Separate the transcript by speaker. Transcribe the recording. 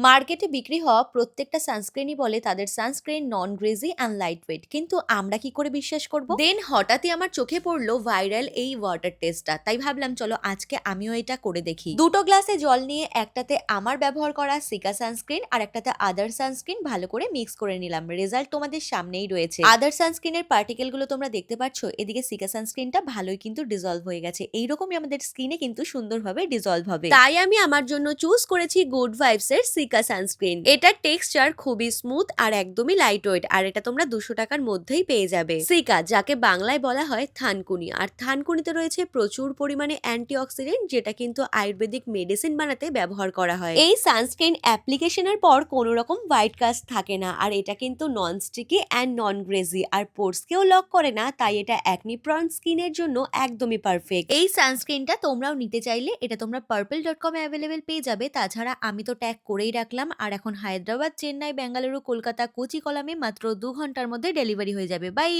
Speaker 1: মার্কেটে বিক্রি হওয়া প্রত্যেকটা সানস্ক্রিনই বলে তাদের sunscreen non greasy and lightweight, কিন্তু আমরা কি করে বিশ্বাস করব? দেন হঠাৎই আমার চোখে পড়লো ভাইরাল এই ওয়াটার টেস্টটা, তাই ভাবলাম চলো আজকে আমিও এটা করে দেখি। দুটো গ্লাসে জল নিয়ে একটাতে আমার ব্যবহার করা সিকা সানস্ক্রিন আর একটাতে আদার সানস্ক্রিন ভালো করে মিক্স করে নিলাম। রেজাল্ট তোমাদের সামনেই রয়েছে। আদার সানস্ক্রিনের পার্টিকেল গুলো তোমরা দেখতে পাচ্ছ, এদিকে সিকা সানস্ক্রিনটা ভালোই কিন্তু ডিজলভ হয়ে গেছে। এইরকমই আমাদের স্কিনে কিন্তু সুন্দরভাবে ডিজলভ হবে। তাই আমি আমার জন্য চুজ করেছি গুড ভাইবস এর সিকা সানস্ক্রিন। এটার টেক্সচার খুবই স্মুথ আর একদমই লাইট ওয়েট, আর এটা তোমরা 200 টাকার মধ্যেই পেয়ে যাবে। সিকা, যাকে বাংলায় বলা হয় থানকুনি, আর থানকুনিতে রয়েছে প্রচুর পরিমাণে অ্যান্টিঅক্সিডেন্ট, যেটা কিন্তু আয়ুর্বেদিক মেডিসিন বানাতে ব্যবহার করা হয়। এই সানস্ক্রিন অ্যাপ্লিকেশনের পর কোনো রকম হোয়াইট কাস্ট থাকে না, আর এটা কিন্তু non sticky and non greasy, আর পোর্সকেও লক করে না, তাই এটা অ্যাকনি প্রন স্কিনের জন্য একদমই পারফেক্ট। এই সানস্ক্রিনটা তোমরাও নিতে চাইলে এটা তোমরা purple.com এ অ্যাভেলেবেল পেয়ে যাবে। তাছাড়া আমি তো ট্যাগ করেই রাখলাম, আর এখন হায়দ্রাবাদ, চেন্নাই, বেঙ্গালুরু, কলকাতা, কোচি, কলামে মাত্র 2 ঘন্টার মধ্যে ডেলিভারি হয়ে যাবে। বাই।